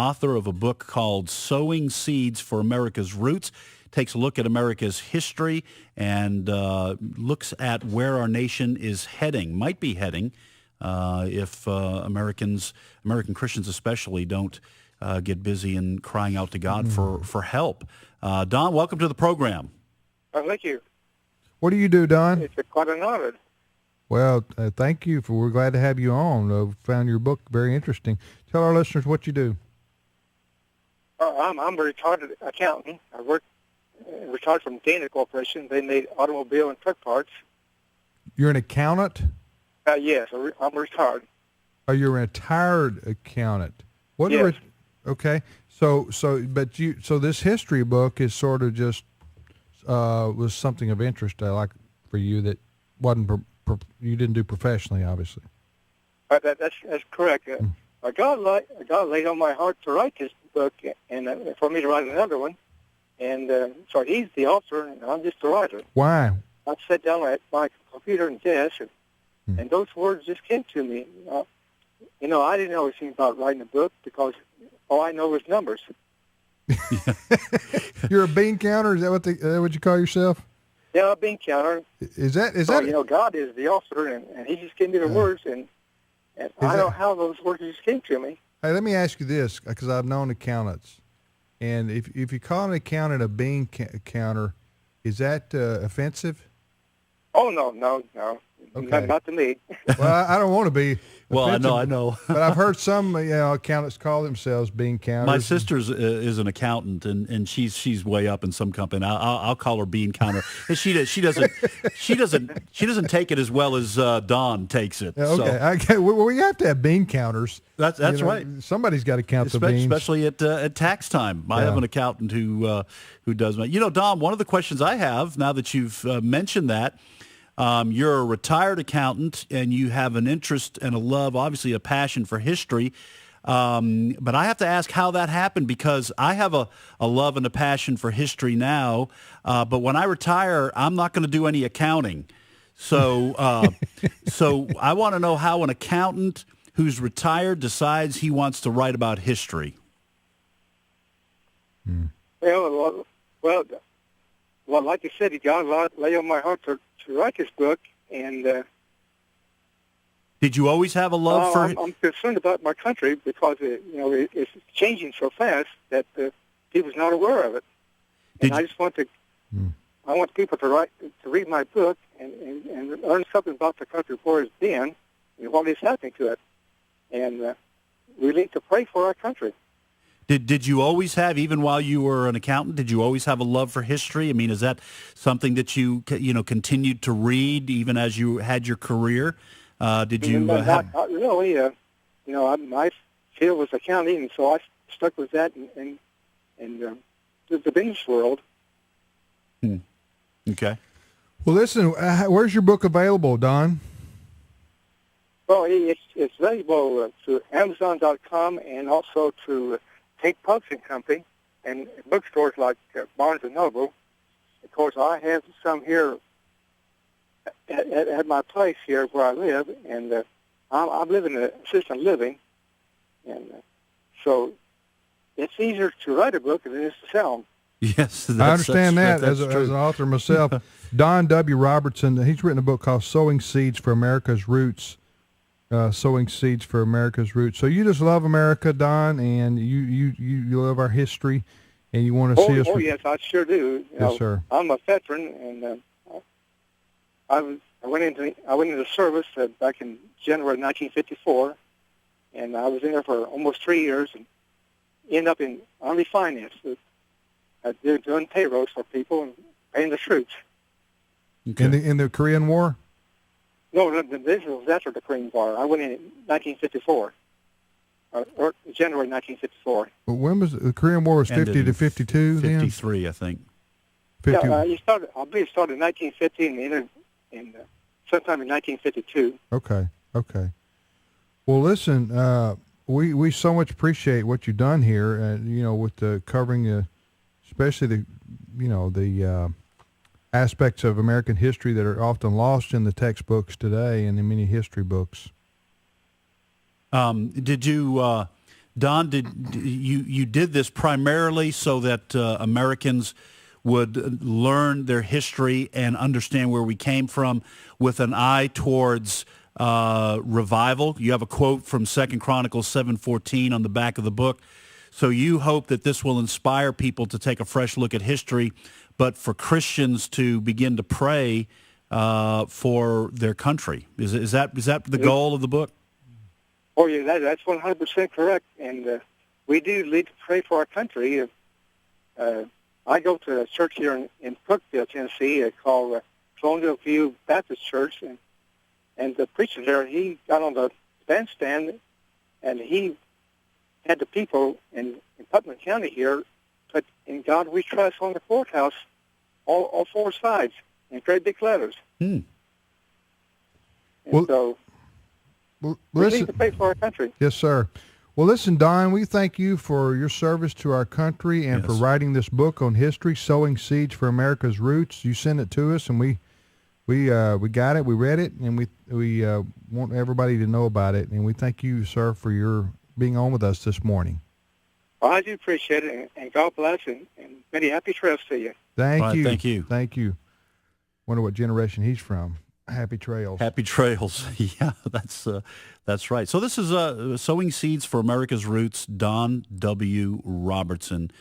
author of a book called Sowing Seeds for America's Roots. Takes a look at America's history and looks at where our nation is heading, might be heading, if American Christians especially don't get busy in crying out to God for help. Don, welcome to the program. Oh, thank you. What do you do, Don? It's quite an honor. Well, thank you. We're glad to have you on. Found your book very interesting. Tell our listeners what you do. I'm a retired accountant. I retired from Dana Corporation. They made automobile and truck parts. You're an accountant? Yes, I'm retired. Oh, you're a retired accountant. Yes. Okay. So this history book is sort of just was something of interest like for you that wasn't you didn't do professionally, obviously. That's correct. God laid on my heart to write this book, and for me to write another one. And so he's the author, and I'm just the writer. Why? I sat down at my computer and desk, and those words just came to me. I didn't know anything about writing a book because all I know was numbers. You're a bean counter? Is that what you call yourself? Yeah, a bean counter. Is that? God is the author, and he just gave me the words, and I don't know how those words just came to me. Hey, let me ask you this, because I've known accountants. And if you call an accountant a bean counter, is that offensive? Oh, no. Okay. Not to me. Well, I don't want to be offensive. Well, I know. But I've heard some accountants call themselves bean counters. My sister's is an accountant, and she's way up in some company. I'll call her bean counter, and she doesn't take it as well as Don takes it. Okay, so. Well, we have to have bean counters. That's right. Somebody's got to count the beans, especially at tax time. I have an accountant who does that. Don, one of the questions I have now that you've mentioned that. You're a retired accountant, and you have an interest and a love, obviously a passion for history. But I have to ask how that happened, because I have a love and a passion for history now. But when I retire, I'm not going to do any accounting. So, so I want to know how an accountant who's retired decides he wants to write about history. Well, like you said, God laid on my heart to write this book, and did you always have a love for? I'm concerned about my country because it's changing so fast that people's not aware of it. And I just want to, I want people to read my book and learn something about the country where it's been and what is happening to it, and we need to pray for our country. Did you always have, even while you were an accountant, did you always have a love for history? I mean, is that something that you continued to read even as you had your career? Did you have? Not really. My field was accounting, and so I stuck with that and the business world. Okay. Well, listen, where's your book available, Don? Well, it's available through Amazon.com and also through Take Publishing Company and bookstores like Barnes & Noble. Of course, I have some here at my place here where I live, and I'm living in assisted living, and so it's easier to write a book than it is to sell them. Yes, I understand that as an author myself. Don W. Robertson, he's written a book called Sowing Seeds for America's Roots. Sowing Seeds for America's Roots. So you just love America, Don, and you love our history, and you want to see us. Oh, yes, I sure do. Yes, sir. I'm a veteran, and I went into service back in January 1954, and I was in there for almost 3 years, and ended up in Army Finance, doing payrolls for people and paying the troops. Okay. In the Korean War? No, this was after the Korean War. I went in 1954, or January 1954. Well, when was the Korean War? Was 50 to 52? 53, I think. 50. Yeah, I believe it started in 1950 and ended in sometime in 1952. Okay. Well, listen, we so much appreciate what you've done here. With the covering, especially the aspects of American history that are often lost in the textbooks today and in many history books. Did Don, you did this primarily so that Americans would learn their history and understand where we came from, with an eye towards revival. You have a quote from 2 Chronicles 7:14 on the back of the book. So you hope that this will inspire people to take a fresh look at history, but for Christians to begin to pray for their country. Is that the goal of the book? Oh, yeah, that's 100% correct. And we do need to pray for our country. I go to a church here in Cookville, Tennessee, called Colonial View Baptist Church, and the preacher there, he got on the bandstand, and he had the people in Putnam County here put "In God We Trust" on the courthouse, all four sides, in great big letters. Well, so we need to pray for our country. Yes, sir. Well, listen, Don, we thank you for your service to our country and for writing this book on history, Sowing Seeds for America's Roots. You sent it to us, and we got it, we read it, and we want everybody to know about it. And we thank you, sir, for your being on with us this morning. Well, I do appreciate it, and God bless, and many happy trails to you. Thank you. Thank you. Thank you. Wonder what generation he's from. Happy trails. Happy trails. Yeah, that's right. So this is Sowing Seeds for America's Roots, Don W. Robertson.